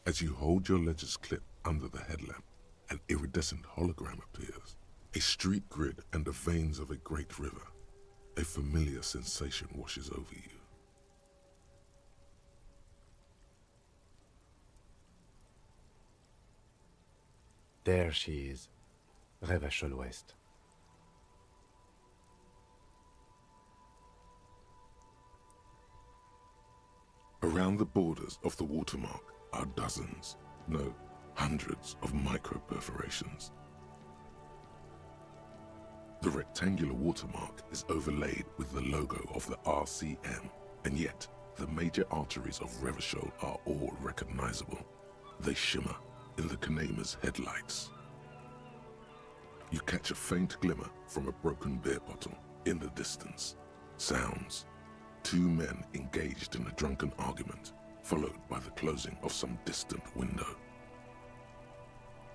As you hold your ledger's clip under the headlamp, an iridescent hologram appears. A street grid and the veins of a great river. A familiar sensation washes over you. There she is, Revachol West. Around the borders of the watermark are dozens, no, hundreds of micro-perforations. The rectangular watermark is overlaid with the logo of the RCM, and yet the major arteries of Revachol are all recognizable. They shimmer in the Kanema's headlights. You catch a faint glimmer from a broken beer bottle in the distance. Sounds. Two men engaged in a drunken argument, followed by the closing of some distant window.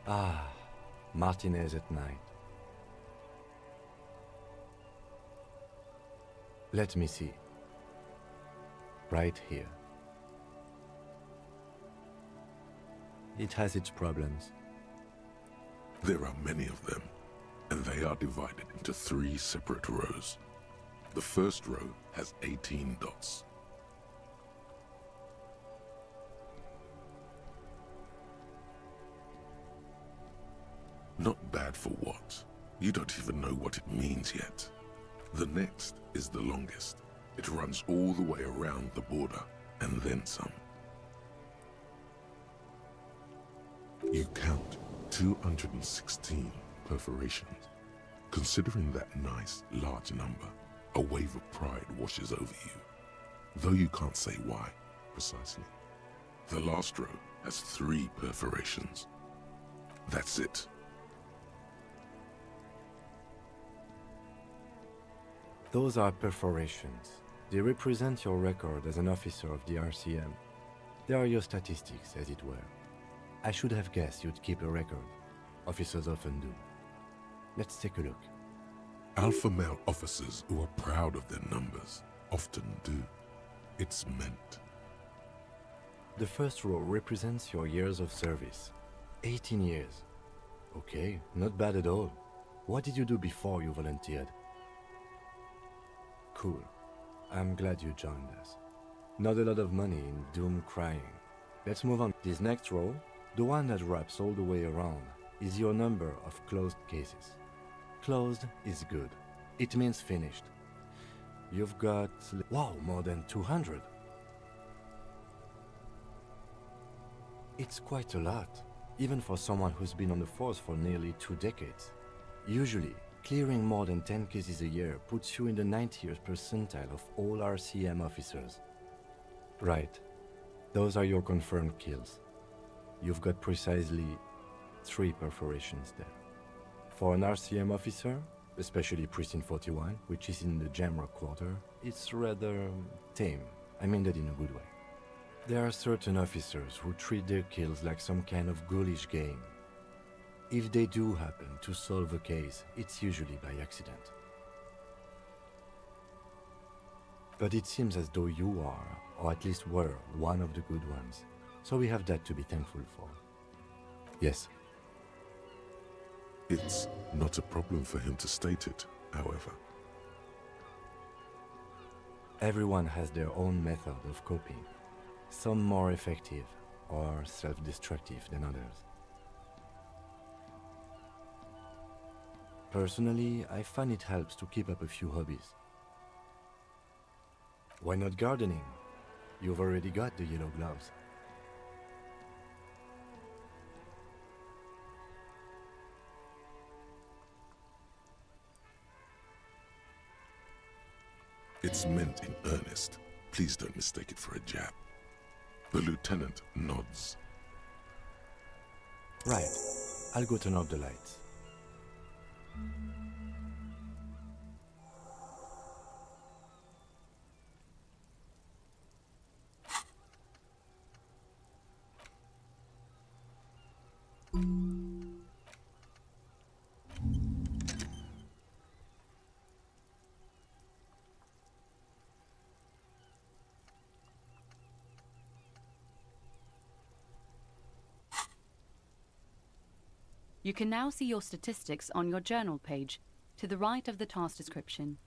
Ah, Martinez at night. Let me see. Right here. It has its problems. There are many of them, and they are divided into 3 separate rows. The first row has 18 dots. Not bad for what? You don't even know what it means yet. The next is the longest. It runs all the way around the border, and then some. You count 216 perforations. Considering that nice, large number, a wave of pride washes over you, though you can't say why, precisely. The last row has 3 perforations. That's it. Those are perforations. They represent your record as an officer of the RCM. They are your statistics, as it were. I should have guessed you'd keep a record. Officers often do. Let's take a look. Alpha male officers who are proud of their numbers often do. It's meant. The first row represents your years of service. 18 years. Okay, not bad at all. What did you do before you volunteered? Cool. I'm glad you joined us. Not a lot of money in doom crying. Let's move on. This next row, the one that wraps all the way around, is your number of closed cases. Closed is good. It means finished. You've got, wow, more than 200. It's quite a lot, even for someone who's been on the force for nearly 2 decades. Usually, clearing more than 10 cases a year puts you in the 90th percentile of all RCM officers. Right. Those are your confirmed kills. You've got precisely 3 perforations there. For an RCM officer, especially Precinct 41, which is in the Jamrock quarter, it's rather tame. I mean that in a good way. There are certain officers who treat their kills like some kind of ghoulish game. If they do happen to solve a case, it's usually by accident. But it seems as though you are, or at least were, one of the good ones. So we have that to be thankful for. Yes. It's not a problem for him to state it, however. Everyone has their own method of coping, some more effective or self-destructive than others. Personally, I find it helps to keep up a few hobbies. Why not gardening? You've already got the yellow gloves. It's meant in earnest. Please don't mistake it for a jab. The lieutenant nods. Right. I'll go turn off the lights. You can now see your statistics on your journal page, to the right of the task description.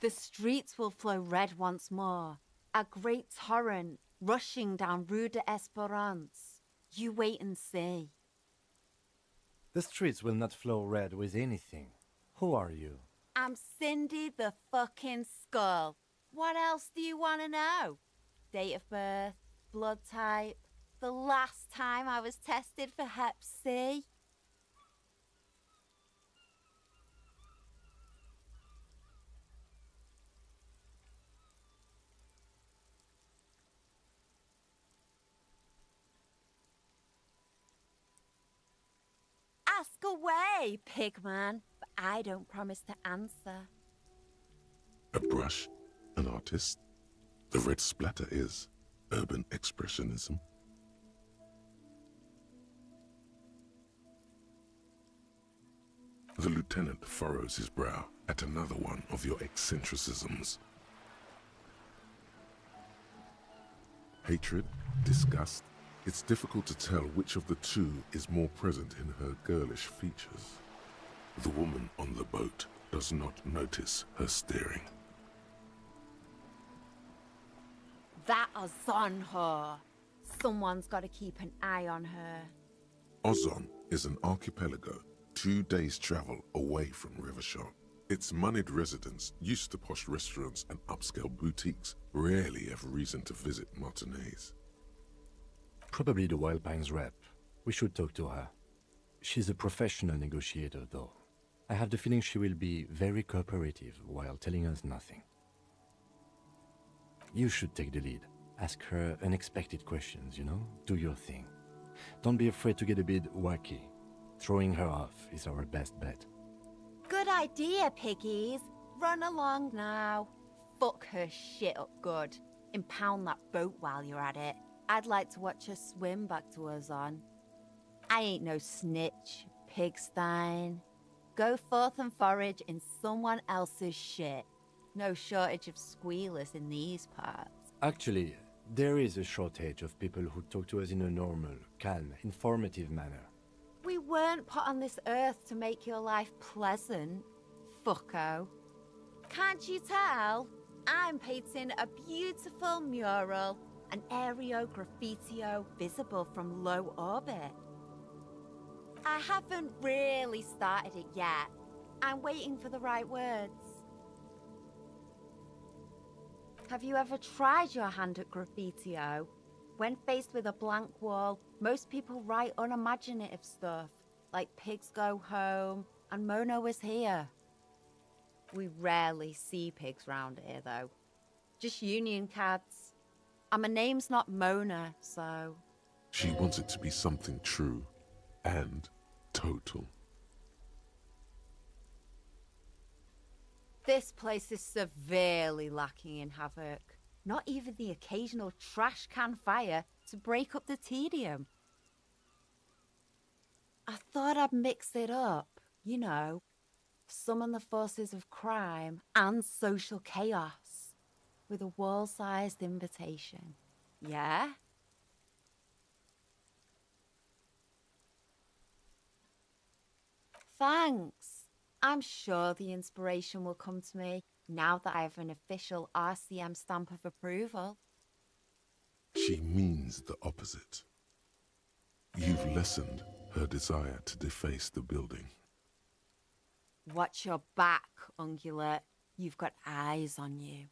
The streets will flow red once more, a great torrent rushing down Rue de Esperance. You wait and see. The streets will not flow red with anything. Who are you? I'm Cindy the fucking Skull. What else do you want to know? Date of birth, blood type, the last time I was tested for Hep C. Ask away, pigman, but I don't promise to answer. A brush, an artist. The red splatter is urban expressionism. The lieutenant furrows his brow at another one of your eccentricisms. Hatred, disgust. It's difficult to tell which of the two is more present in her girlish features. The woman on the boat does not notice her staring. That Ozon whore. Someone's got to keep an eye on her. Ozon is an archipelago 2 days' travel away from Rivershore. Its moneyed residents, used to posh restaurants and upscale boutiques, rarely have reason to visit Martinez. Probably the Wild Pines rep. We should talk to her. She's a professional negotiator, though. I have the feeling she will be very cooperative while telling us nothing. You should take the lead. Ask her unexpected questions, you know? Do your thing. Don't be afraid to get a bit wacky. Throwing her off is our best bet. Good idea, piggies. Run along now. Fuck her shit up good. Impound that boat while you're at it. I'd like to watch her swim back to Ozon. I ain't no snitch, pigstein. Go forth and forage in someone else's shit. No shortage of squealers in these parts. Actually, there is a shortage of people who talk to us in a normal, calm, informative manner. We weren't put on this earth to make your life pleasant, fucko. Can't you tell? I'm painting a beautiful mural, an aereo graffitio visible from low orbit. I haven't really started it yet. I'm waiting for the right words. Have you ever tried your hand at graffitio? When faced with a blank wall, most people write unimaginative stuff, like pigs go home and Mona was here. We rarely see pigs round here, though. Just union cads. And my name's not Mona, so... She wants it to be something true and total. This place is severely lacking in havoc. Not even the occasional trash can fire to break up the tedium. I thought I'd mix it up, you know, summon the forces of crime and social chaos with a world-sized invitation. Yeah? Thanks. I'm sure the inspiration will come to me now that I have an official RCM stamp of approval. She means the opposite. You've lessened her desire to deface the building. Watch your back, Ungulate. You've got eyes on you.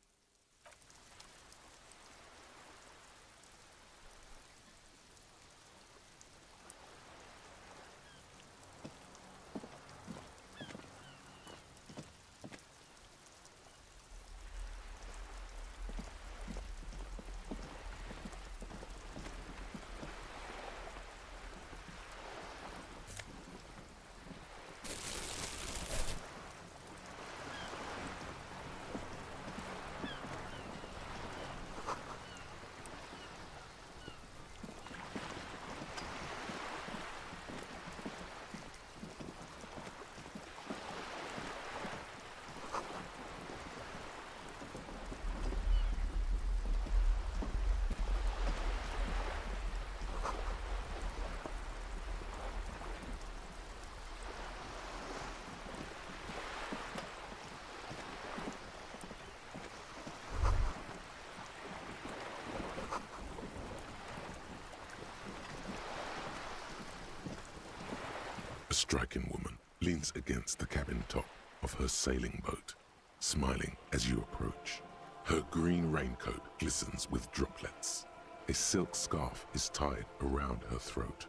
A striking woman leans against the cabin top of her sailing boat, smiling as you approach. Her green raincoat glistens with droplets. A silk scarf is tied around her throat.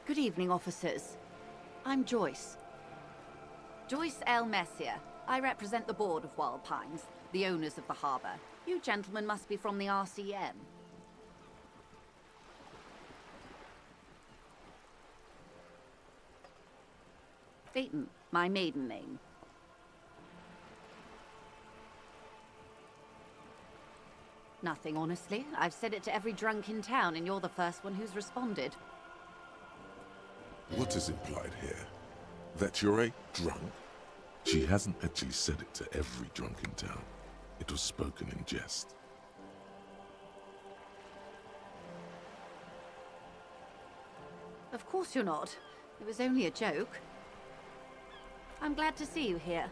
Good evening, officers. I'm Joyce. Joyce L. Messier. I represent the board of Wild Pines, the owners of the harbour. You gentlemen must be from the RCM. Phaeton, my maiden name. Nothing, honestly. I've said it to every drunk in town, and you're the first one who's responded. What is implied here? That you're a drunk? She hasn't actually said it to every drunk in town. It was spoken in jest. Of course you're not. It was only a joke. I'm glad to see you here.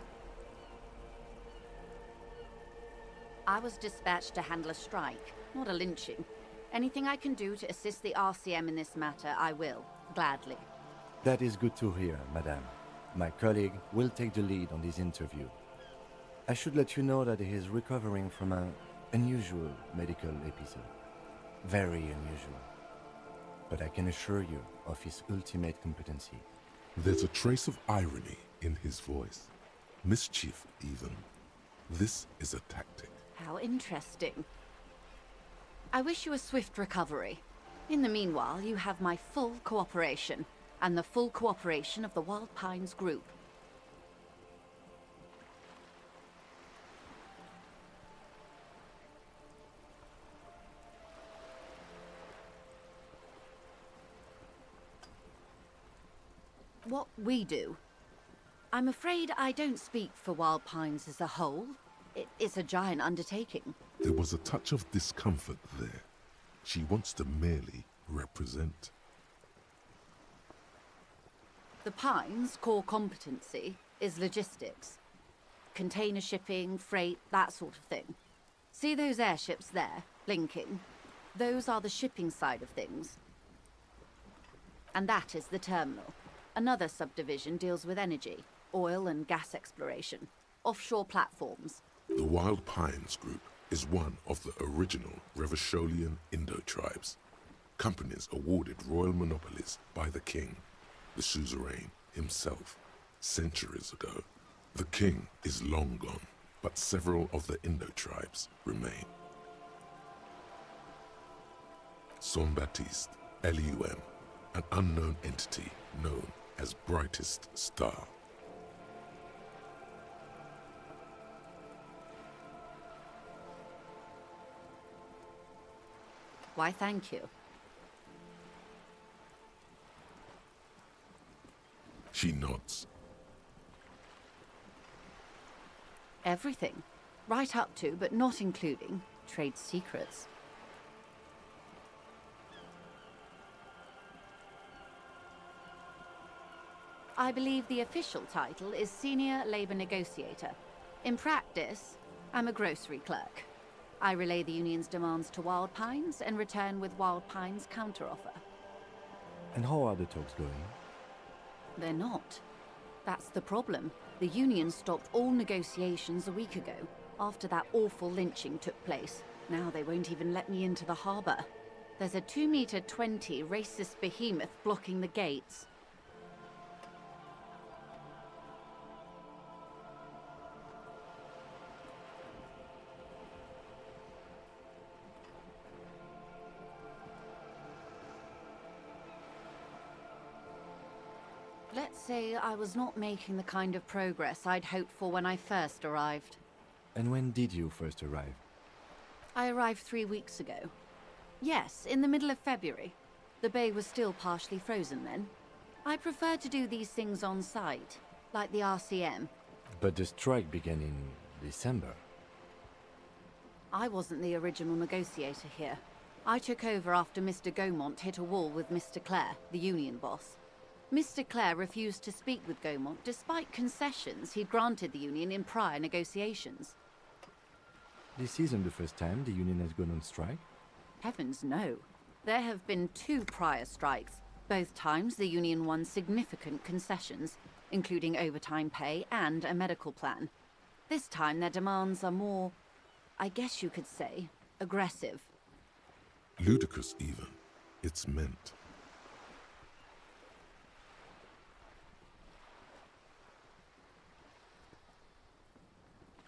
I was dispatched to handle a strike, not a lynching. Anything I can do to assist the RCM in this matter, I will, gladly. That is good to hear, madame. My colleague will take the lead on this interview. I should let you know that he is recovering from an unusual medical episode. Very unusual. But I can assure you of his ultimate competency. There's a trace of irony in his voice. Mischief, even. This is a tactic. How interesting. I wish you a swift recovery. In the meanwhile, you have my full cooperation, and the full cooperation of the Wild Pines group. What we do. I'm afraid I don't speak for Wild Pines as a whole. It's a giant undertaking. There was a touch of discomfort there. She wants to merely represent. The Pines' core competency is logistics. Container shipping, freight, that sort of thing. See those airships there, blinking? Those are the shipping side of things. And that is the terminal. Another subdivision deals with energy, oil and gas exploration, offshore platforms. The Wild Pines Group is one of the original Revacholian Indo-tribes. Companies awarded royal monopolies by the king, the suzerain himself, centuries ago. The king is long gone, but several of the Indo-tribes remain. Saint-Baptiste, Elysium, an unknown entity known as Brightest Star. Why, thank you. She nods. Everything. Right up to, but not including, trade secrets. I believe the official title is Senior Labor Negotiator. In practice, I'm a grocery clerk. I relay the union's demands to Wild Pines and return with Wild Pines' counteroffer. And how are the talks going? They're not. That's the problem. The union stopped all negotiations a week ago, after that awful lynching took place. Now they won't even let me into the harbor. There's a 2-meter-20 racist behemoth blocking the gates. Let's say I was not making the kind of progress I'd hoped for when I first arrived. And when did you first arrive? I arrived 3 weeks ago. Yes, in the middle of February. The bay was still partially frozen then. I prefer to do these things on site, like the RCM. But the strike began in December. I wasn't the original negotiator here. I took over after Mr. Gaumont hit a wall with Mr. Clare, the union boss. Mr. Clare refused to speak with Gaumont despite concessions he'd granted the union in prior negotiations. This isn't the first time the union has gone on strike. Heavens no. There have been 2 prior strikes. Both times the union won significant concessions, including overtime pay and a medical plan. This time their demands are more, I guess you could say, aggressive. Ludicrous even. It's meant.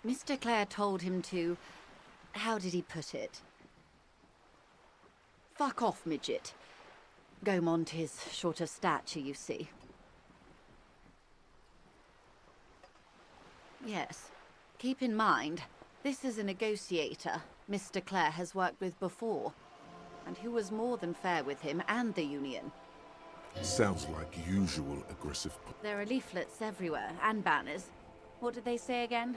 Mr. Clare told him to... how did he put it? Fuck off, midget. Gaumont is short of stature, you see. Yes. Keep in mind, this is a negotiator Mr. Clare has worked with before, and who was more than fair with him and the union. Sounds like usual aggressive. There are leaflets everywhere, and banners. What did they say again?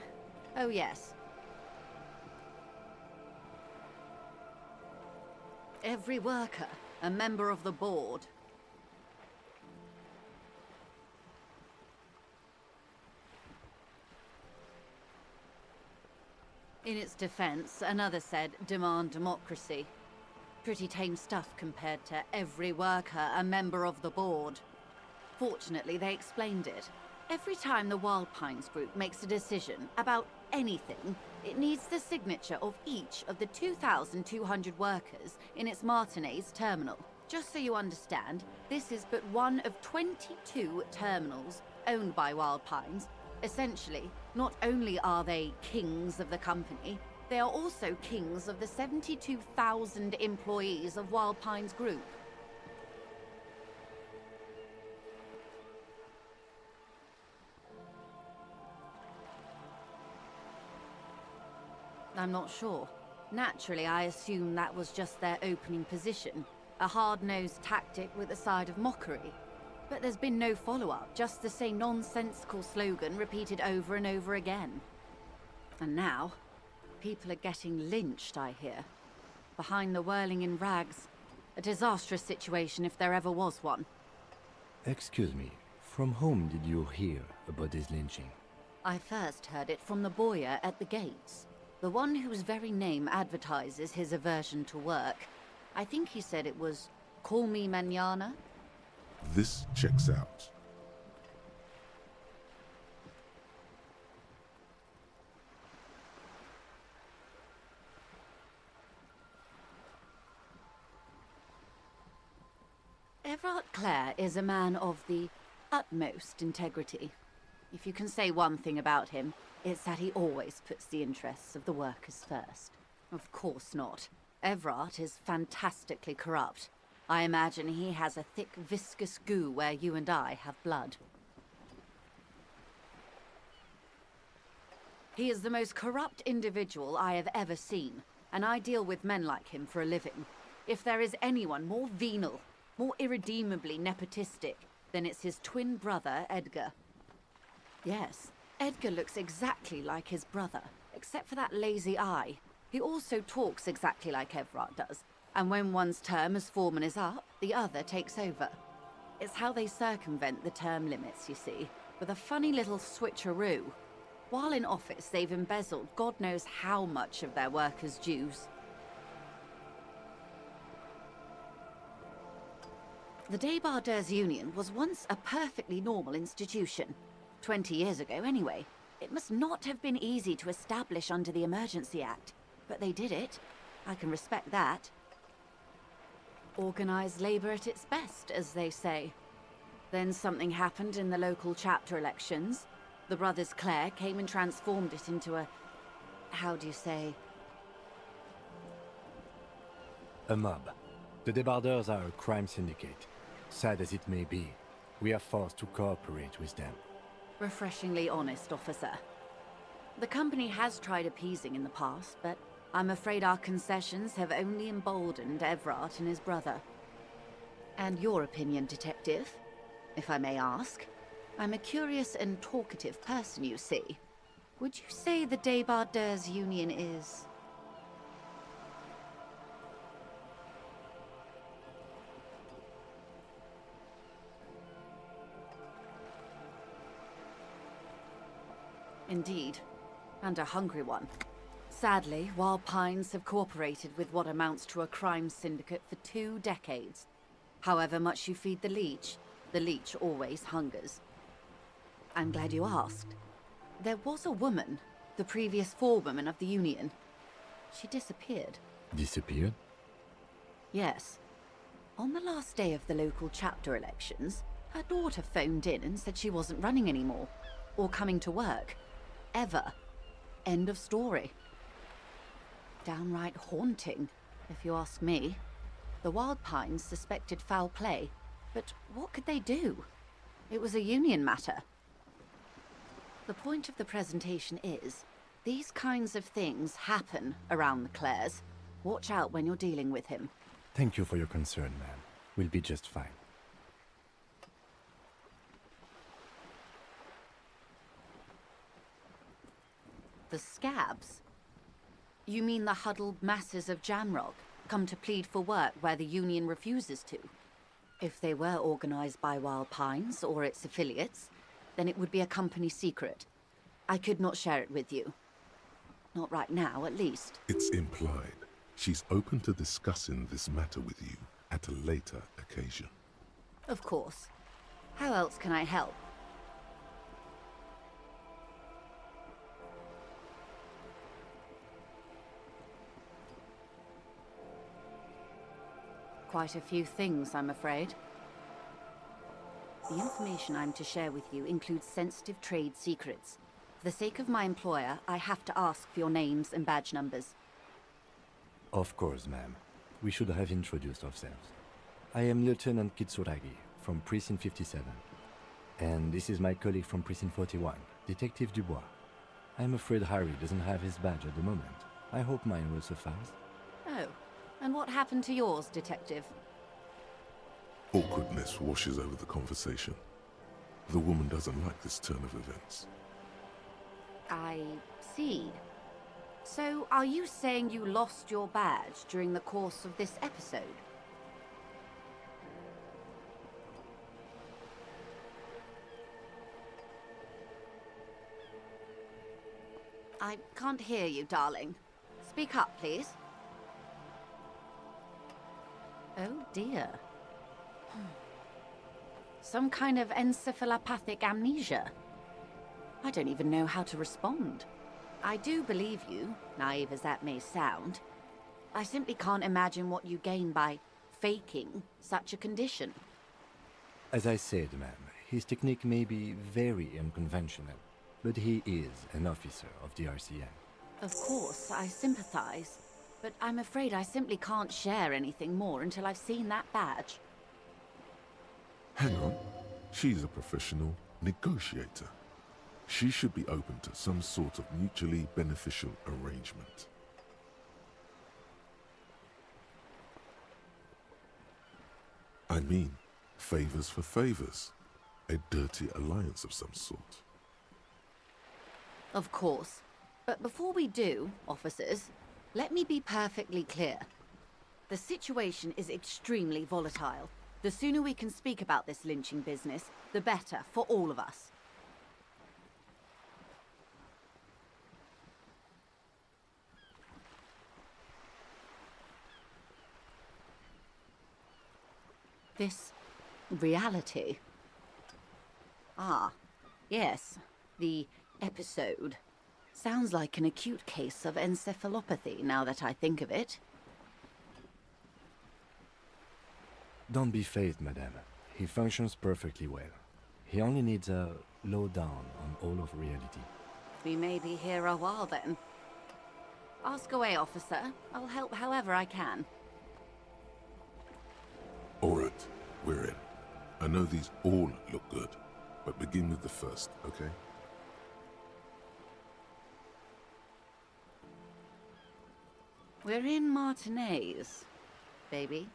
Oh, yes. Every worker, a member of the board. In its defense, another said, demand democracy. Pretty tame stuff compared to every worker, a member of the board. Fortunately, they explained it. Every time the Wild Pines group makes a decision about anything, it needs the signature of each of the 2,200 workers in its Martinez terminal. Just so you understand, this is but one of 22 terminals owned by Wild Pines. Essentially, not only are they kings of the company, they are also kings of the 72,000 employees of Wild Pines Group. I'm not sure. Naturally, I assume that was just their opening position. A hard-nosed tactic with a side of mockery. But there's been no follow-up, just the same nonsensical slogan repeated over and over again. And now, people are getting lynched, I hear. Behind the whirling in rags. A disastrous situation if there ever was one. Excuse me, from whom did you hear about this lynching? I first heard it from the bowyer at the gates. The one whose very name advertises his aversion to work. I think he said it was, "Call me mañana." This checks out. Everard Clare is a man of the utmost integrity. If you can say one thing about him, it's that he always puts the interests of the workers first. Of course not. Everard is fantastically corrupt. I imagine he has a thick, viscous goo where you and I have blood. He is the most corrupt individual I have ever seen, and I deal with men like him for a living. If there is anyone more venal, more irredeemably nepotistic, then it's his twin brother, Edgar. Yes, Edgar looks exactly like his brother, except for that lazy eye. He also talks exactly like Everard does, and when one's term as foreman is up, the other takes over. It's how they circumvent the term limits, you see, with a funny little switcheroo. While in office, they've embezzled God knows how much of their workers' dues. The Débardeurs Union was once a perfectly normal institution. 20 years ago, anyway. It must not have been easy to establish under the Emergency Act, but they did it. I can respect that. Organized labor at its best, as they say. Then something happened in the local chapter elections. The brothers Clare came and transformed it into a... how do you say? A mob. The Débardeurs are a crime syndicate. Sad as it may be, we are forced to cooperate with them. Refreshingly honest, officer. The company has tried appeasing in the past, but I'm afraid our concessions have only emboldened Everard and his brother. And your opinion, detective, if I may ask? I'm a curious and talkative person, you see. Would you say the Débardeurs Union is... Indeed, and a hungry one. Sadly, Wild Pines have cooperated with what amounts to a crime syndicate for 2 decades. However much you feed the leech always hungers. I'm glad you asked. There was a woman, the previous forewoman of the Union. She disappeared. Disappeared? Yes. On the last day of the local chapter elections, her daughter phoned in and said she wasn't running anymore, or coming to work. Ever. End of story. Downright haunting, if you ask me. The Wild Pines suspected foul play, but what could they do? It was a union matter. The point of the presentation is, these kinds of things happen around the Clares. Watch out when you're dealing with him. Thank you for your concern, ma'am. We'll be just fine. The scabs? You mean the huddled masses of Jamrock, come to plead for work where the Union refuses to? If they were organized by Wild Pines or its affiliates, then it would be a company secret. I could not share it with you. Not right now, at least. It's implied. She's open to discussing this matter with you at a later occasion. Of course. How else can I help? Quite a few things, I'm afraid. The information I'm to share with you includes sensitive trade secrets. For the sake of my employer, I have to ask for your names and badge numbers. Of course, ma'am. We should have introduced ourselves. I am Lieutenant Kitsuragi, from Precinct 57. And this is my colleague from Precinct 41, Detective Dubois. I'm afraid Harry doesn't have his badge at the moment. I hope mine will suffice. Oh, and what happened to yours, Detective? Awkwardness washes over the conversation. The woman doesn't like this turn of events. I see. So, are you saying you lost your badge during the course of this episode? I can't hear you, darling. Speak up, please. Oh dear. Some kind of encephalopathic amnesia. I don't even know how to respond. I do believe you, naive as that may sound. I simply can't imagine what you gain by faking such a condition. As I said, ma'am, his technique may be very unconventional, but he is an officer of the RCM. Of course, I sympathize, but I'm afraid I simply can't share anything more until I've seen that badge. Hang on. She's a professional negotiator. She should be open to some sort of mutually beneficial arrangement. I mean, favors for favors. A dirty alliance of some sort. Of course. But before we do, officers, let me be perfectly clear. The situation is extremely volatile. The sooner we can speak about this lynching business, the better for all of us. This reality. Ah, yes, the episode. Sounds like an acute case of encephalopathy now that I think of it. Don't be phased, madame. He functions perfectly well. He only needs a lowdown on all of reality. We may be here a while then. Ask away, officer. I'll help however I can. All right, we're in. I know these all look good, but begin with the first, okay? We're in Martinez, baby.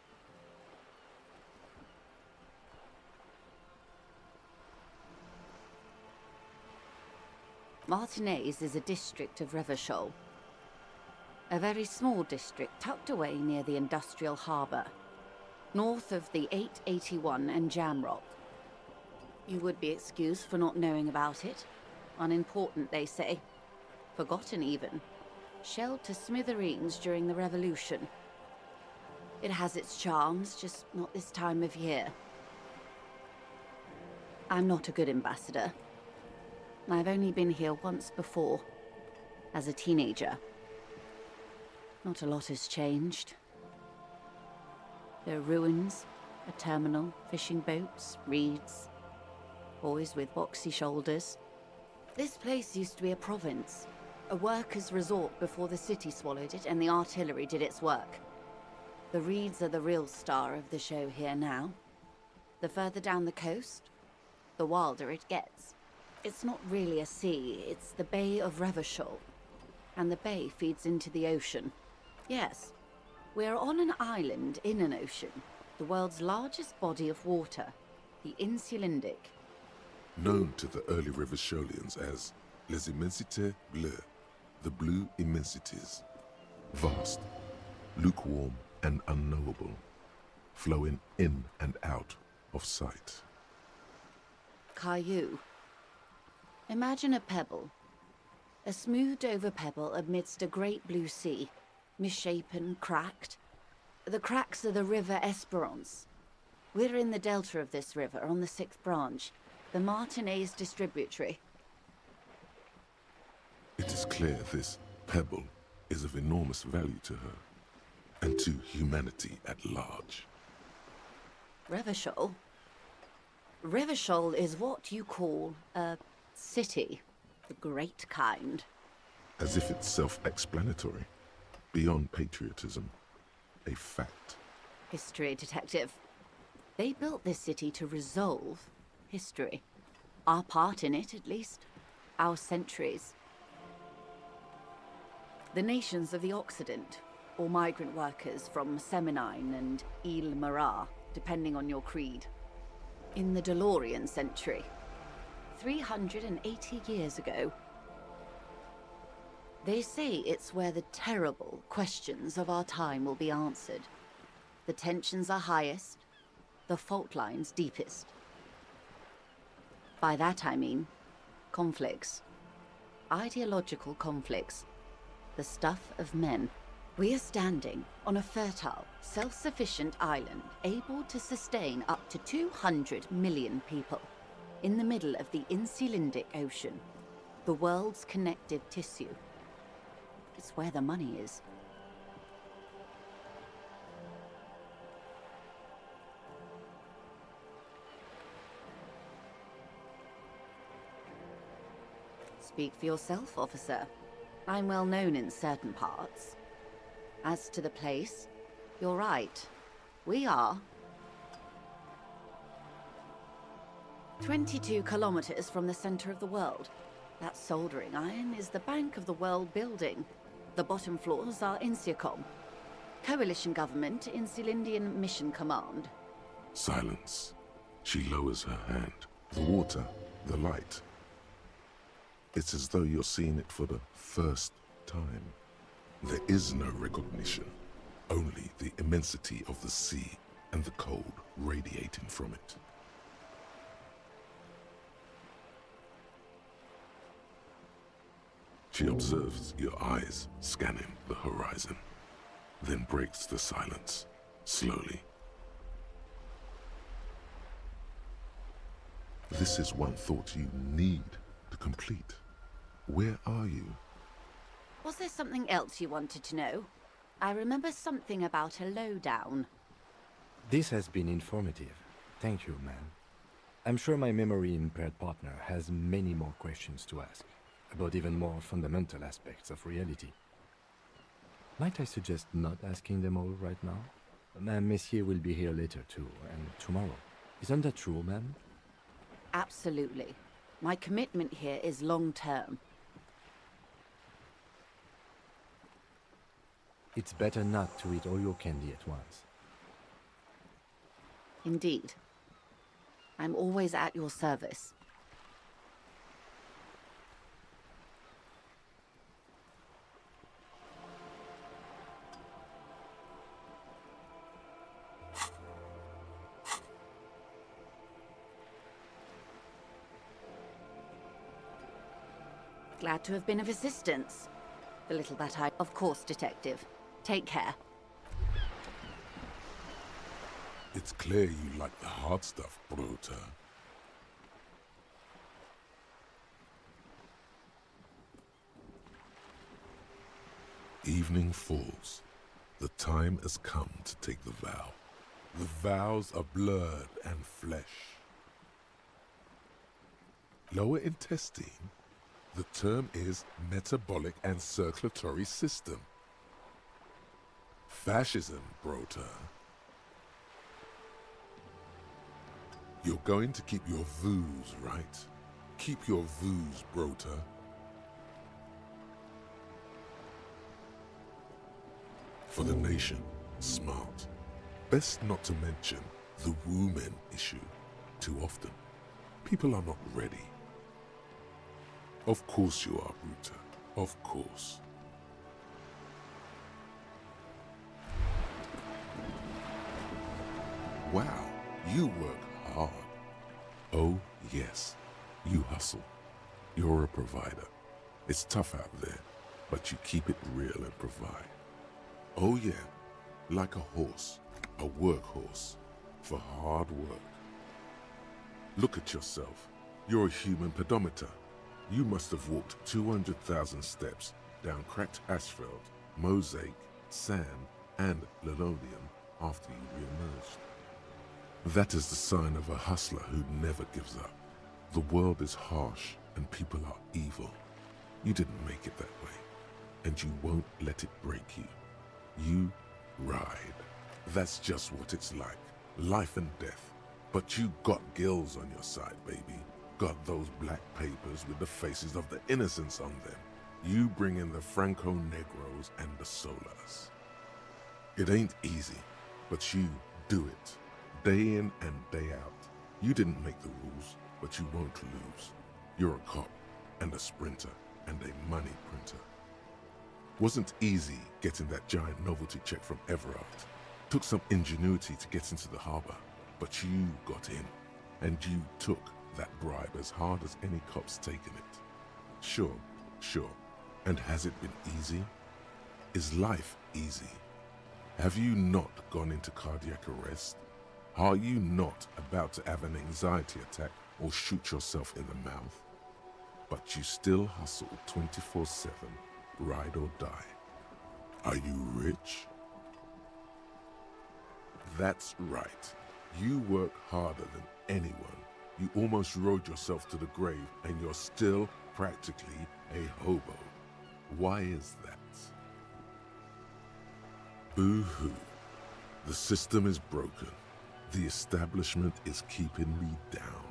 Martinez is a district of Revachol. A very small district tucked away near the industrial harbour, north of the 881 and Jamrock. You would be excused for not knowing about it. Unimportant, they say. Forgotten, even. Shelled to smithereens during the Revolution. It has its charms, just not this time of year. I'm not a good ambassador. I've only been here once before, as a teenager. Not a lot has changed. There are ruins, a terminal, fishing boats, reeds, boys with boxy shoulders. This place used to be a province, a workers' resort before the city swallowed it and the artillery did its work. The reeds are the real star of the show here now. The further down the coast, the wilder it gets. It's not really a sea, it's the Bay of Revachol. And the bay feeds into the ocean. Yes, we're on an island in an ocean, the world's largest body of water, the Insulindic. Known to the early Revacholians as Les Immensités Bleues, the blue immensities. Vast, lukewarm and unknowable, flowing in and out of sight. Caillou. Imagine a pebble. A smoothed-over pebble amidst a great blue sea, misshapen, cracked. The cracks are the River Esperance. We're in the delta of this river, on the 6th branch, the Martinez distributary. It is clear this pebble is of enormous value to her, and to humanity at large. Revachol? Revachol is what you call a city, the great kind. As if it's self-explanatory, beyond patriotism, a fact. History detective. They built this city to resolve history. Our part in it, at least. Our centuries. The nations of the Occident, or migrant workers from Seminine and Ile Marat, depending on your creed. In the DeLorean century, 380 years ago. They say it's where the terrible questions of our time will be answered. The tensions are highest, the fault lines deepest. By that I mean conflicts. Ideological conflicts. The stuff of men. We are standing on a fertile, self-sufficient island able to sustain up to 200 million people in the middle of the Insulindic Ocean, the world's connective tissue. It's where the money is. Speak for yourself, officer. I'm well known in certain parts. As to the place, you're right. We are 22 kilometers from the center of the world. That soldering iron is the bank of the world building. The bottom floors are Insiacom, coalition government, Insulindian Mission Command. Silence. She lowers her hand. The water, the light. It's as though you're seeing it for the first time. There is no recognition, only the immensity of the sea and the cold radiating from it. She observes your eyes scanning the horizon, then breaks the silence, slowly. This is one thought you need to complete. Where are you? Was there something else you wanted to know? I remember something about a lowdown. This has been informative. Thank you, ma'am. I'm sure my memory-impaired partner has many more questions to ask, about even more fundamental aspects of reality. Might I suggest not asking them all right now? Ma'am, Messier will be here later too, and tomorrow. Isn't that true, ma'am? Absolutely. My commitment here is long-term. It's better not to eat all your candy at once. Indeed. I'm always at your service. Glad to have been of assistance. The little that I... Of course, Detective. Take care. It's clear you like the hard stuff, Bruta. Evening falls. The time has come to take the vow. The vows are blood and flesh. Lower intestine? The term is metabolic and circulatory system. Fascism, Brota. You're going to keep your vooz, right? Keep your vooz, Brota. For the nation, smart. Best not to mention the woman issue too often. People are not ready. Of course you are, Bruta. Of course. Wow, you work hard. Oh, yes. You hustle. You're a provider. It's tough out there, but you keep it real and provide. Oh, yeah. Like a horse. A workhorse. For hard work. Look at yourself. You're a human pedometer. You must have walked 200,000 steps down cracked asphalt, mosaic, sand, and linoleum after you re-emerged. That is the sign of a hustler who never gives up. The world is harsh and people are evil. You didn't make it that way, and you won't let it break you. You ride. That's just what it's like. Life and death. But you got gills on your side, baby. Got those black papers with the faces of the innocents on them. You bring in the Franco Negros and the Solas. It ain't easy, but you do it. Day in and day out. You didn't make the rules, but you won't lose. You're a cop, and a sprinter, and a money printer. Wasn't easy getting that giant novelty check from Everard. Took some ingenuity to get into the harbor, but you got in, and you took that bribe as hard as any cop's taken it. Sure. And has it been easy? Is life easy? Have you not gone into cardiac arrest? Are you not about to have an anxiety attack or shoot yourself in the mouth? But you still hustle 24/7, ride or die. Are you rich? That's right. You work harder than anyone. You almost rode yourself to the grave and you're still practically a hobo. Why is that? Boo-hoo. The system is broken. The establishment is keeping me down.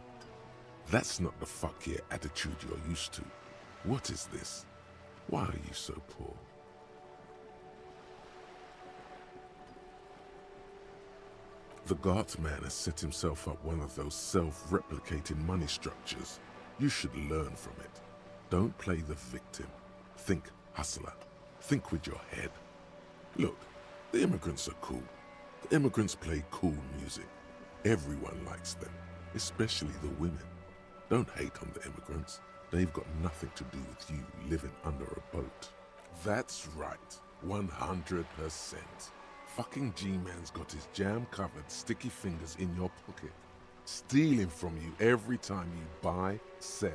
That's not the fuck yeah attitude you're used to. What is this? Why are you so poor? The Guardsman has set himself up one of those self-replicating money structures. You should learn from it. Don't play the victim. Think hustler. Think with your head. Look, the immigrants are cool. The immigrants play cool music. Everyone likes them, especially the women. Don't hate on the immigrants. They've got nothing to do with you living under a boat. That's right, 100%. Fucking G-Man's got his jam-covered sticky fingers in your pocket, stealing from you every time you buy, sell,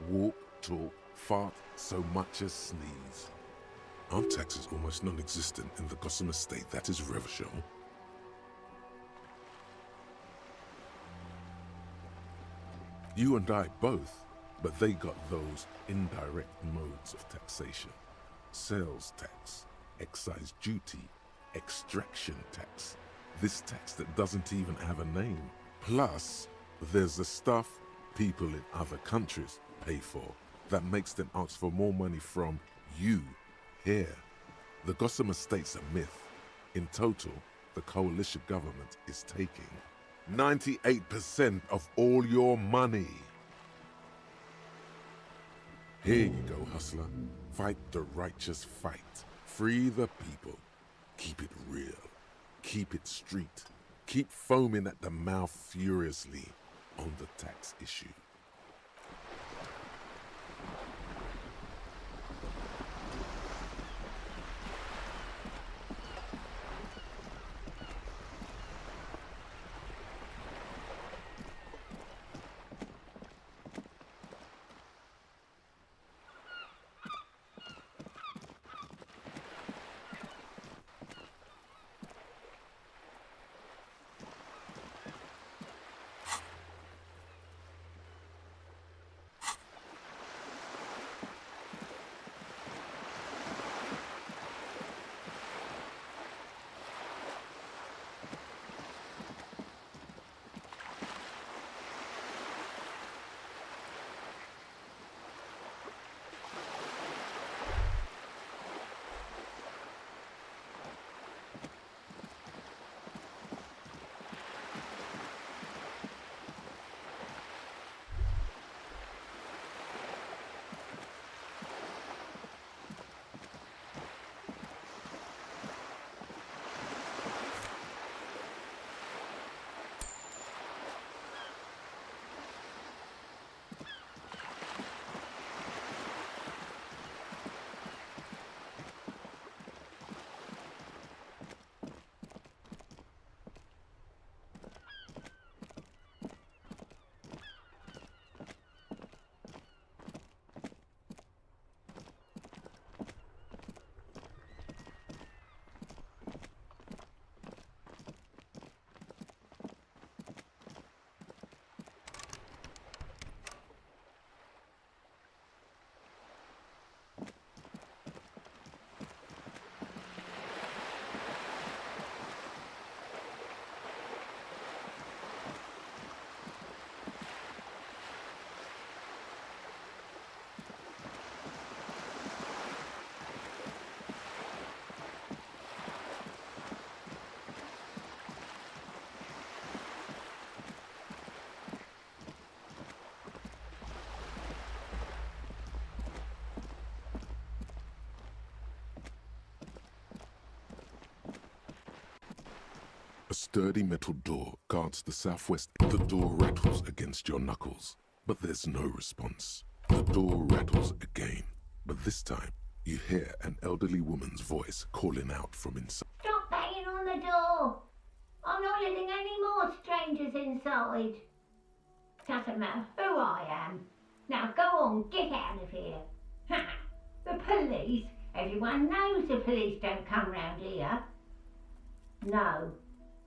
walk, talk, fart, so much as sneeze. Aren't taxes almost non-existent in the Gotham estate that is Revachol? You and I both, but they got those indirect modes of taxation. Sales tax, excise duty, extraction tax. This tax that doesn't even have a name. Plus, there's the stuff people in other countries pay for that makes them ask for more money from you here. The Gotham Estate's a myth. In total, the coalition government is taking 98% of all your money. Here you go, hustler. Fight the righteous fight. Free the people. Keep it real. Keep it street. Keep foaming at the mouth furiously on the tax issue. A sturdy metal door guards the southwest. The door rattles against your knuckles, but there's no response. The door rattles again, but this time you hear an elderly woman's voice calling out from inside. Stop banging on the door! I'm not letting any more strangers inside. Doesn't matter who I am. Now go on, get out of here. Ha! The police? Everyone knows the police don't come round here. No,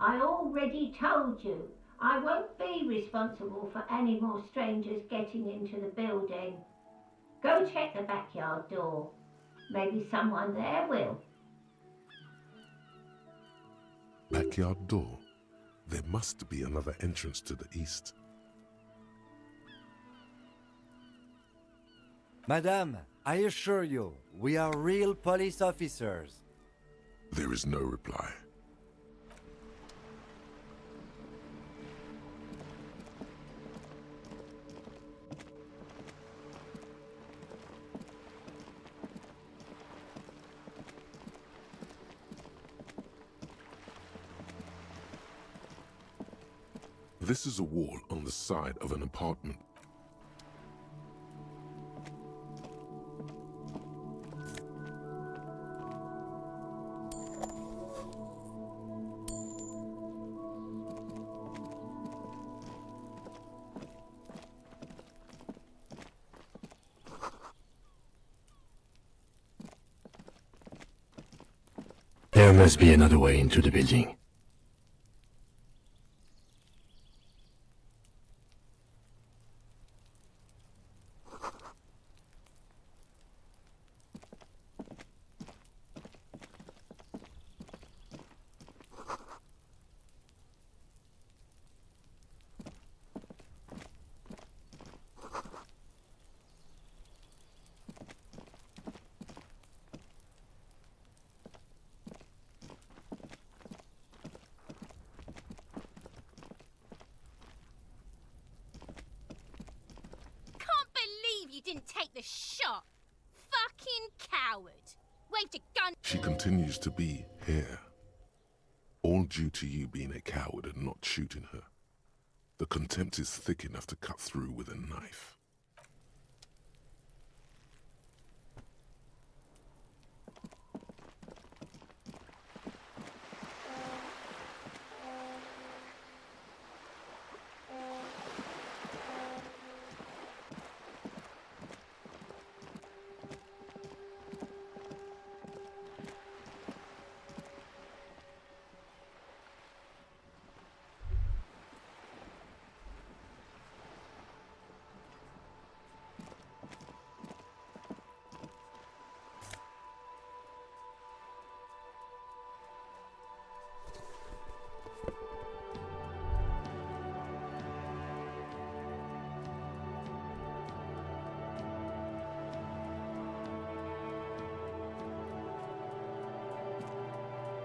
I already told you. I won't be responsible for any more strangers getting into the building. Go check the backyard door. Maybe someone there will. Backyard door? There must be another entrance to the east. Madame, I assure you, we are real police officers. There is no reply. This is a wall on the side of an apartment. There must be another way into the building. You didn't take the shot. Fucking coward. Waved a gun. She continues to be here. All due to you being a coward and not shooting her. The contempt is thick enough to cut through with a knife.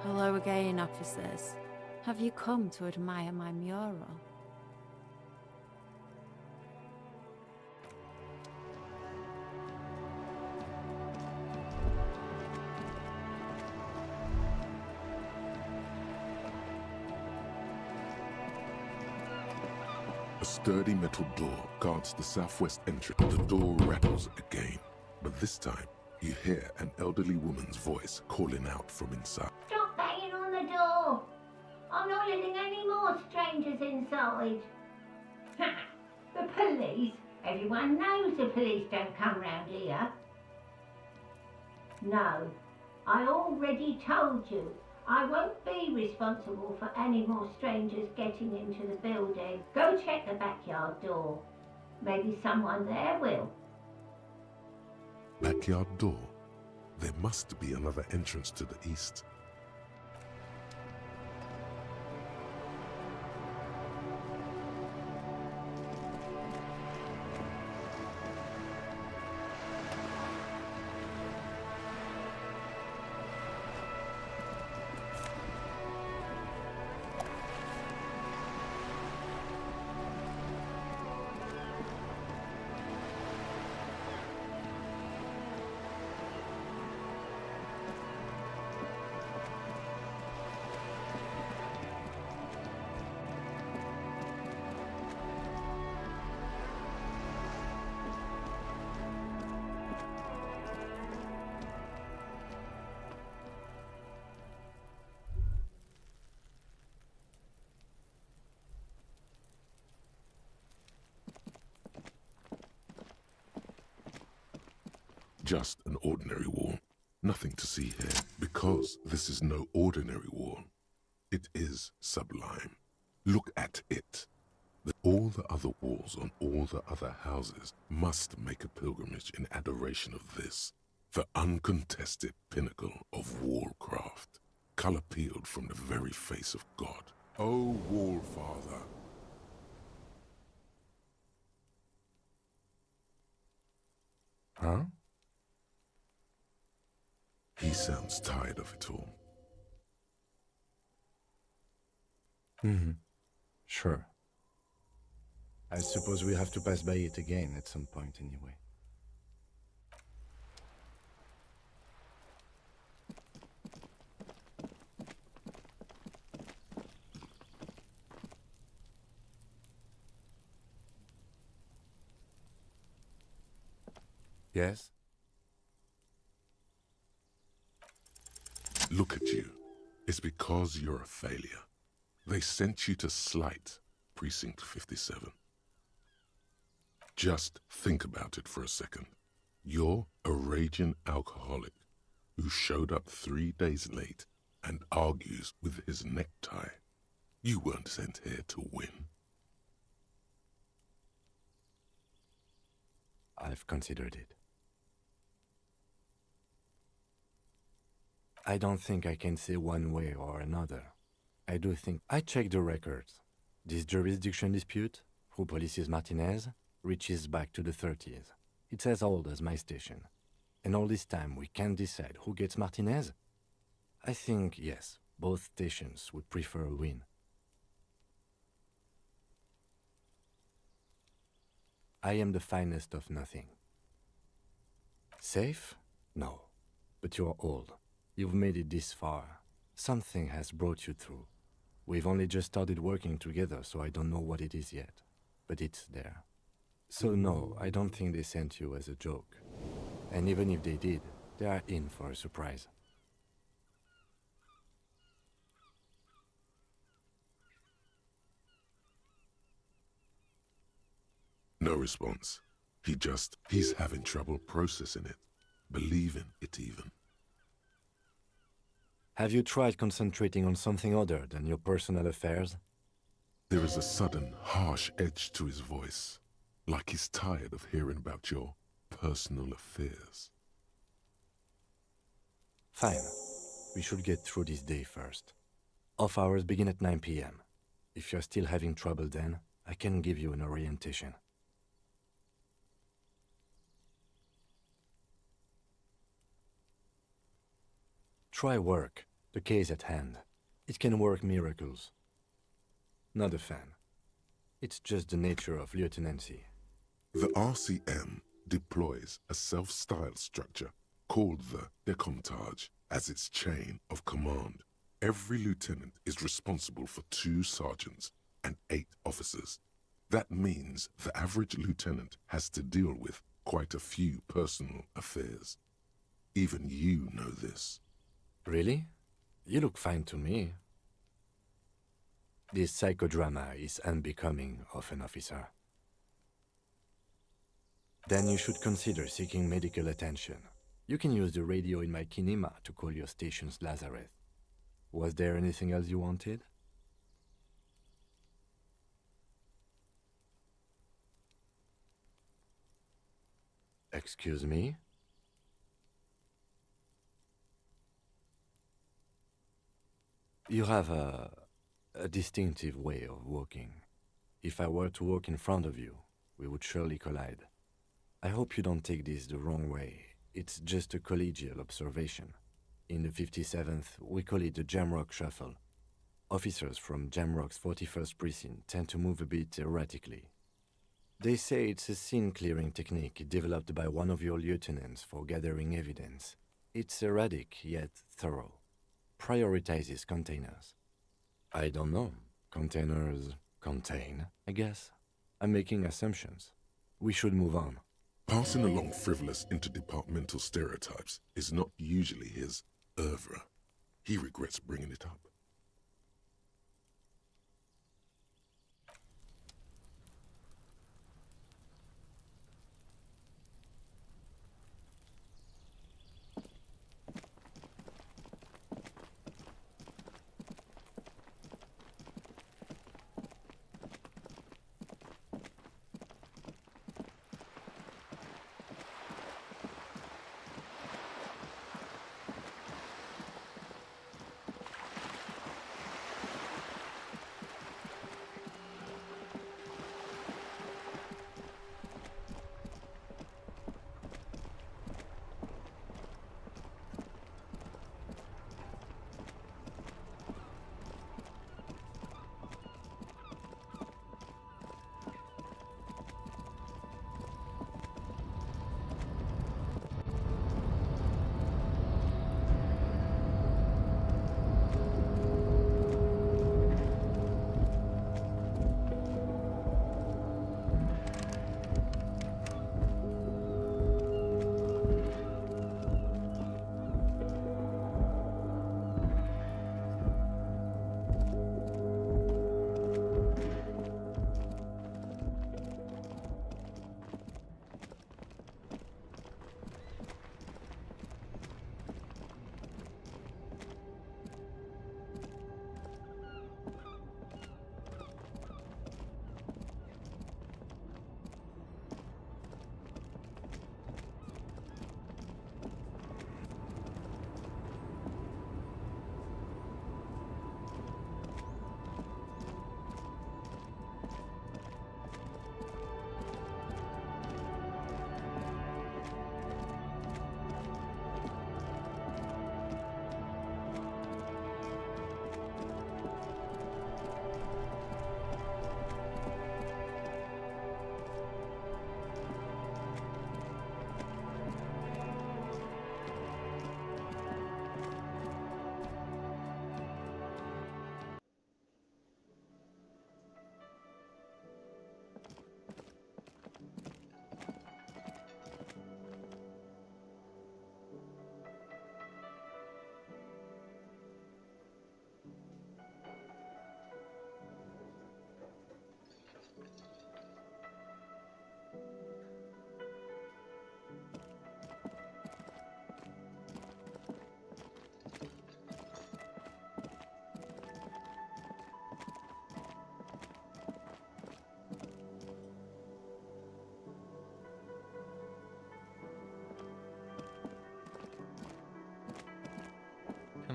Hello again, officers. Have you come to admire my mural? A sturdy metal door guards the southwest entrance. The door rattles again, but this time you hear an elderly woman's voice calling out from inside. Stop banging on the door. I'm not letting any more strangers inside. Ha! The police? Everyone knows the police don't come round here. No, I already told you. I won't be responsible for any more strangers getting into the building. Go check the backyard door. Maybe someone there will. Backyard door. There must be another entrance to the east. Just an ordinary wall. Nothing to see here, because this is no ordinary wall. It is sublime. Look at it. All the other walls on all the other houses must make a pilgrimage in adoration of this, the uncontested pinnacle of wallcraft, color peeled from the very face of God. O Wall Father. Huh? He sounds tired of it all. Sure. I suppose we have to pass by it again at some point anyway. Yes? Look at you. It's because you're a failure. They sent you to Slight, Precinct 57. Just think about it for a second. You're a raging alcoholic who showed up 3 days late and argues with his necktie. You weren't sent here to win. I've considered it. I don't think I can say one way or another. I do think I checked the records. This jurisdiction dispute, who polices Martinez, reaches back to the 30s. It's as old as my station. And all this time we can't decide who gets Martinez? I think, yes, both stations would prefer a win. I am the finest of nothing. Safe? No. But you're old. You've made it this far. Something has brought you through. We've only just started working together, so I don't know what it is yet. But it's there. So no, I don't think they sent you as a joke. And even if they did, they are in for a surprise. No response. He's having trouble processing it, believing it even. Have you tried concentrating on something other than your personal affairs? There is a sudden, harsh edge to his voice, like he's tired of hearing about your personal affairs. Fine. We should get through this day first. Off hours begin at 9 p.m. If you're still having trouble then, I can give you an orientation. Try work, the case at hand. It can work miracles. Not a fan. It's just the nature of lieutenancy. The RCM deploys a self-styled structure called the Decomptage as its chain of command. Every lieutenant is responsible for 2 sergeants and 8 officers. That means the average lieutenant has to deal with quite a few personal affairs. Even you know this. Really? You look fine to me. This psychodrama is unbecoming of an officer. Then you should consider seeking medical attention. You can use the radio in my kinema to call your station's Lazareth. Was there anything else you wanted? Excuse me? You have a distinctive way of walking. If I were to walk in front of you, we would surely collide. I hope you don't take this the wrong way. It's just a collegial observation. In the 57th, we call it the Jamrock Shuffle. Officers from Jamrock's 41st Precinct tend to move a bit erratically. They say it's a scene-clearing technique developed by one of your lieutenants for gathering evidence. It's erratic, yet thorough. Prioritizes containers. I don't know. Containers contain, I guess. I'm making assumptions. We should move on. Passing along frivolous interdepartmental stereotypes is not usually his oeuvre. He regrets bringing it up.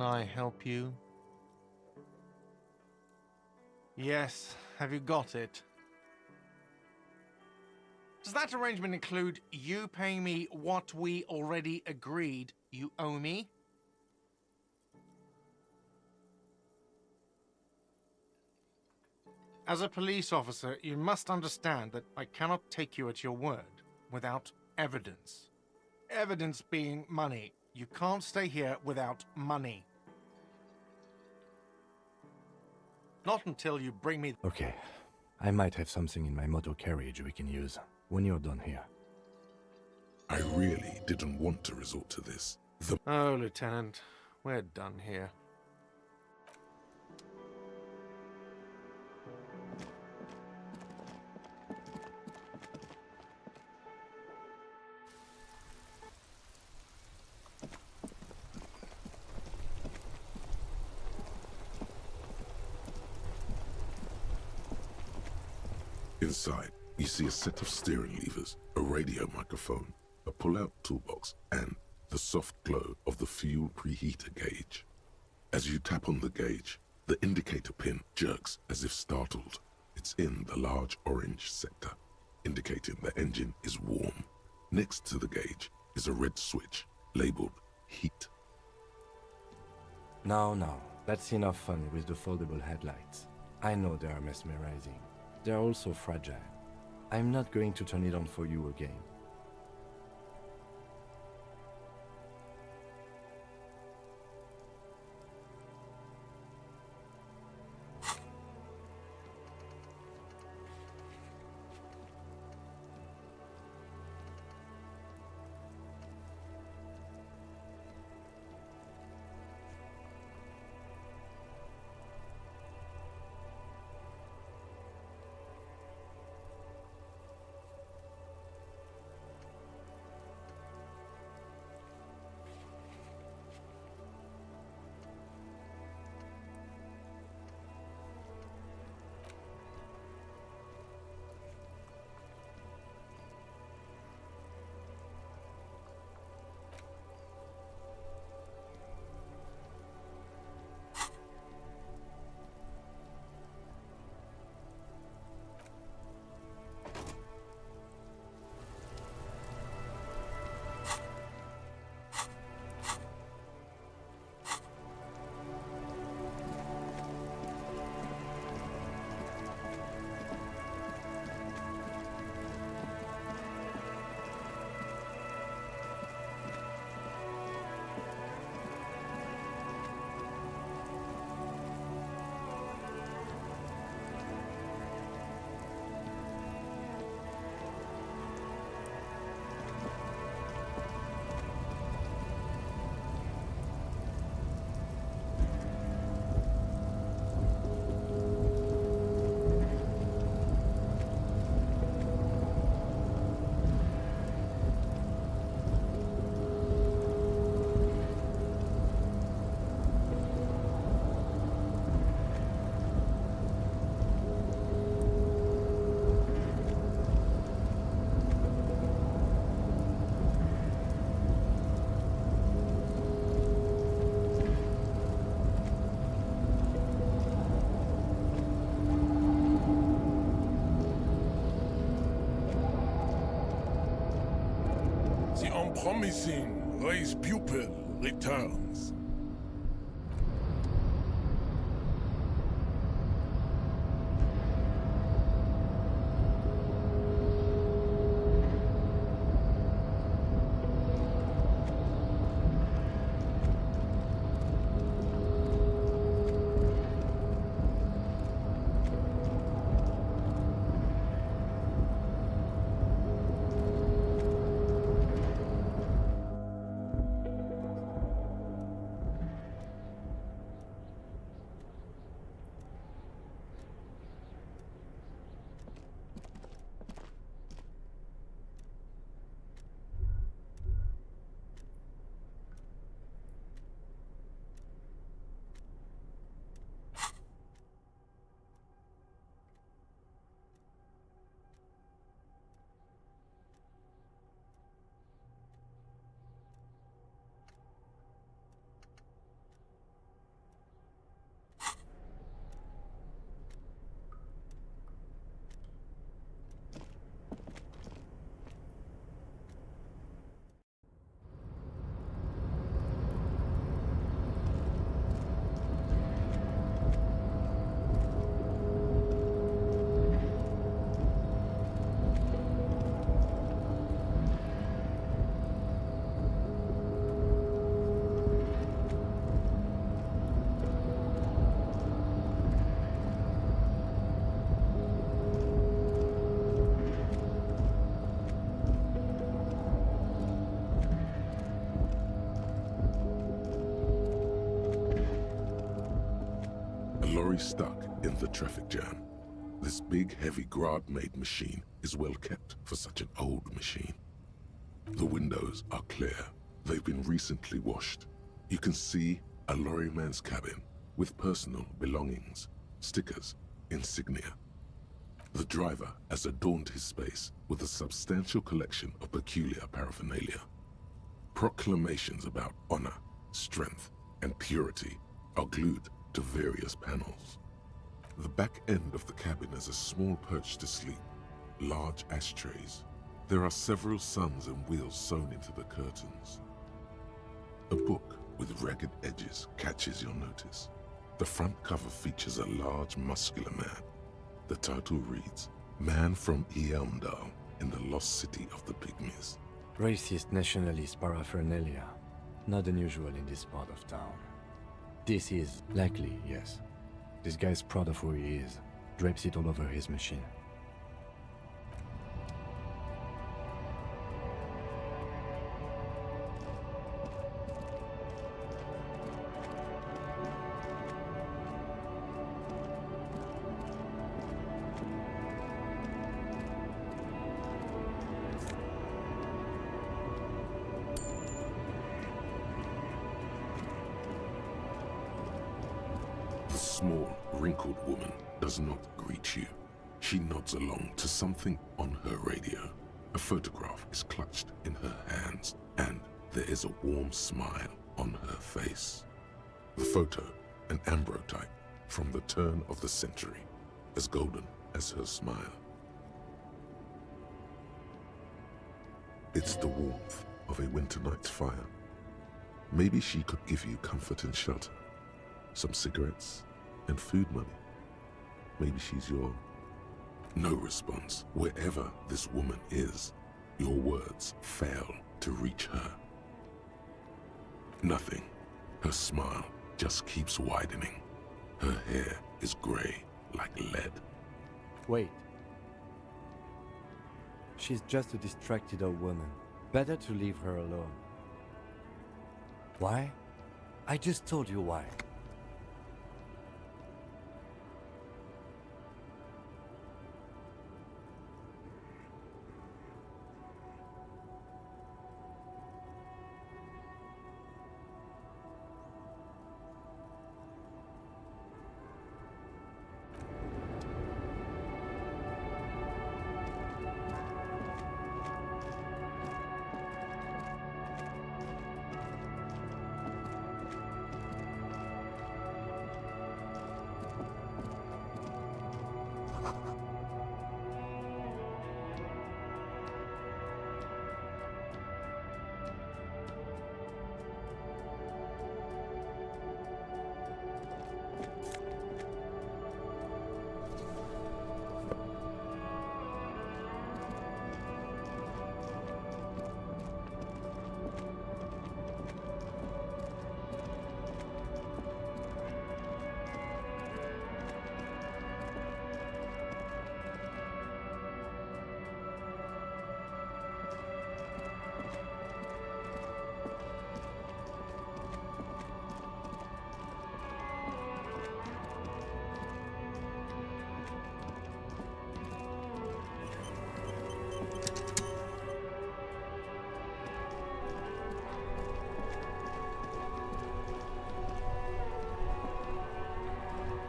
I help you? Yes, have you got it? Does that arrangement include you paying me what we already agreed you owe me? As a police officer, you must understand that I cannot take you at your word without evidence. Evidence being money. You can't stay here without money. Not until you bring me... Okay, I might have something in my motor carriage we can use when you're done here. I really didn't want to resort to this. Oh, Lieutenant, we're done here. Inside, you see a set of steering levers, a radio microphone, a pull-out toolbox, and the soft glow of the fuel preheater gauge. As you tap on the gauge, the indicator pin jerks as if startled. It's in the large orange sector, indicating the engine is warm. Next to the gauge is a red switch labeled heat. Now, that's enough fun with the foldable headlights. I know they are mesmerizing. They're also fragile. I'm not going to turn it on for you again. The unpromising raised pupil returns. lorry stuck in the traffic jam. This big, heavy Grad-made machine is well kept for such an old machine. The windows are clear. They've been recently washed. You can see a lorryman's cabin with personal belongings, stickers, insignia. The driver has adorned his space with a substantial collection of peculiar paraphernalia. Proclamations about honor, strength, and purity are glued to various panels. The back end of the cabin has a small perch to sleep, large ashtrays. There are several suns and wheels sewn into the curtains. A book with ragged edges catches your notice. The front cover features a large, muscular man. The title reads, Man from Eamdal in the Lost City of the Pygmies. Racist nationalist paraphernalia. Not unusual in this part of town. This is likely, yes. This guy's proud of who he is. Drapes it all over his machine. The small, wrinkled woman does not greet you. She nods along to something on her radio. A photograph is clutched in her hands, and there is a warm smile on her face. The photo, an ambrotype from the turn of the century, as golden as her smile. It's the warmth of a winter night's fire. Maybe she could give you comfort and shelter. Some cigarettes and food money. Maybe she's your... No response. Wherever this woman is, your words fail to reach her. Nothing. Her smile just keeps widening. Her hair is gray like lead. Wait. She's just a distracted old woman. Better to leave her alone. Why? I just told you why.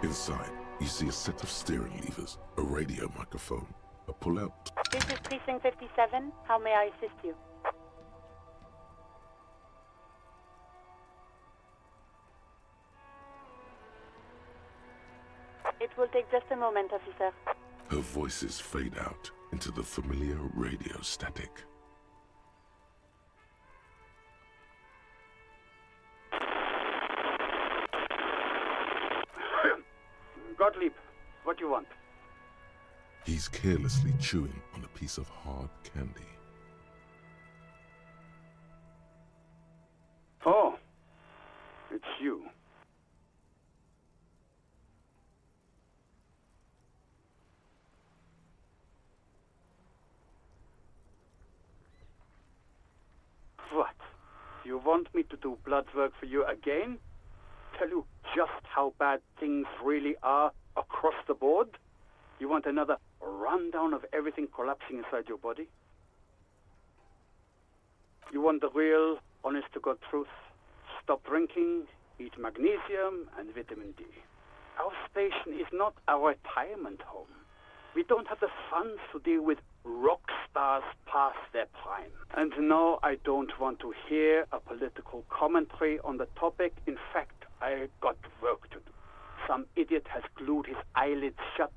Inside, you see a set of steering levers, a radio microphone, a pull-out. This is Precinct 57. How may I assist you? It will take just a moment, officer. Her voices fade out into the familiar radio static. Gottlieb, what do you want? He's carelessly chewing on a piece of hard candy. Oh, it's you. What? You want me to do blood work for you again? Tell you, just how bad things really are across the board? You want another rundown of everything collapsing inside your body? You want the real, honest-to-God truth? Stop drinking, eat magnesium and vitamin D. Our station is not a retirement home. We don't have the funds to deal with rock stars past their prime. And no, I don't want to hear a political commentary on the topic. In fact, I got work to do. Some idiot has glued his eyelids shut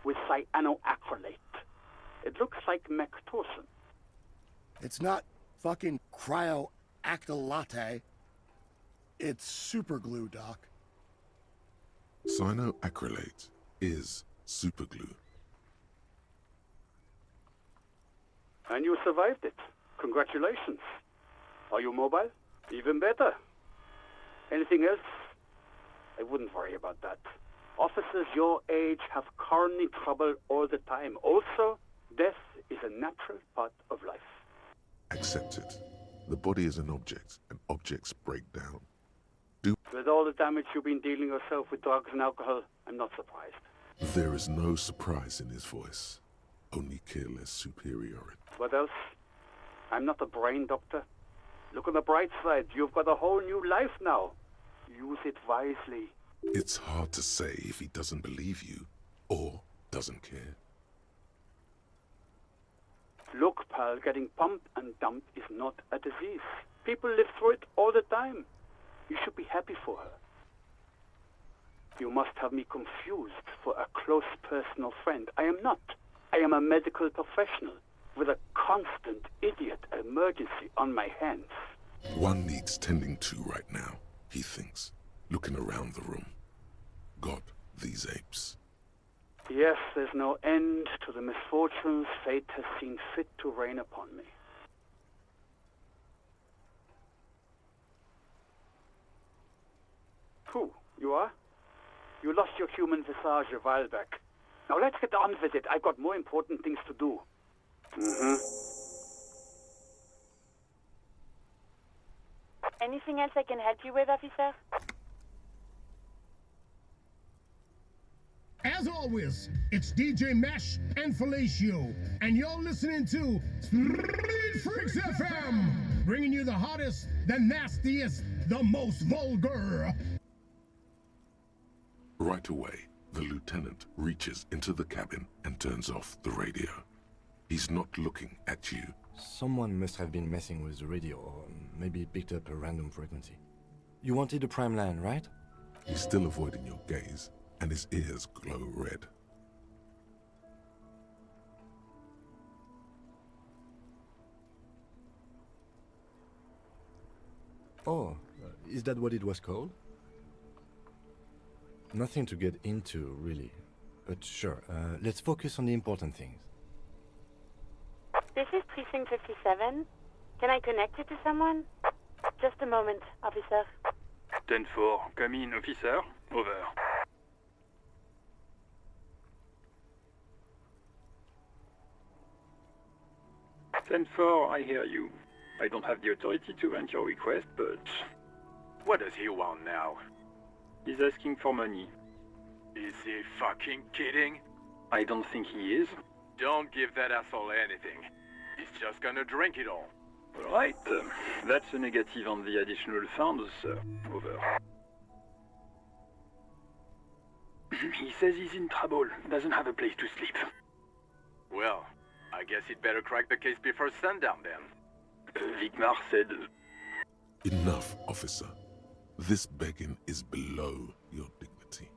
with cyanoacrylate. It looks like Mactorson. It's not fucking cryoacrylate. It's super glue, Doc. Cyanoacrylate is superglue. And you survived it. Congratulations. Are you mobile? Even better. Anything else? I wouldn't worry about that. Officers your age have coronary trouble all the time. Also, death is a natural part of life. Accept it. The body is an object, and objects break down. With all the damage you've been dealing yourself with drugs and alcohol, I'm not surprised. There is no surprise in his voice, only careless superiority. What else? I'm not a brain doctor. Look on the bright side. You've got a whole new life now. Use it wisely. It's hard to say if he doesn't believe you, or doesn't care. Look, pal, getting pumped and dumped is not a disease. People live through it all the time. You should be happy for her. You must have me confused for a close personal friend. I am not. I am a medical professional with a constant idiot emergency on my hands. One needs tending to right now, he thinks, looking around the room. God, these apes. Yes, there's no end to the misfortunes fate has seen fit to rain upon me. Who? You are? You lost your human visage a while back. Now let's get on with it. I've got more important things to do. Anything else I can help you with, officer? As always, it's DJ Mesh and Fellatio, and you're listening to Street Freaks FM, bringing you the hottest, the nastiest, the most vulgar. Right away, the lieutenant reaches into the cabin and turns off the radio. He's not looking at you. Someone must have been messing with the radio, or maybe picked up a random frequency. You wanted a prime line, right? He's still avoiding your gaze, and his ears glow red. Oh, is that what it was called? Nothing to get into, really. But sure, let's focus on the important things. This is Precinct 57. Can I connect you to someone? Just a moment, officer. 10-4, come in, officer. Over. I hear you. I don't have the authority to grant your request, but... What does he want now? He's asking for money. Is he fucking kidding? I don't think he is. Don't give that asshole anything. He's just gonna drink it all. Alright, that's a negative on the additional funds, sir. Over. He says he's in trouble, doesn't have a place to sleep. Well, I guess he'd better crack the case before sundown then. Vigmar said... Enough, officer. This begging is below your dignity.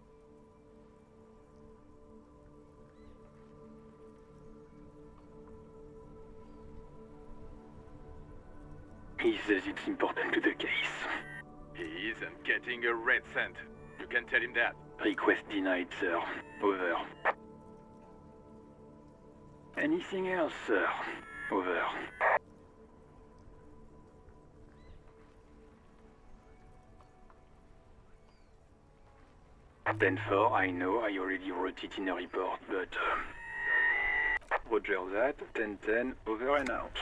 He says it's important to the case. He isn't getting a red cent. You can tell him that. Request denied, sir. Over. Anything else, sir? Over. 10-4, I know, I already wrote it in a report, but... Roger that, 10-10, over and out.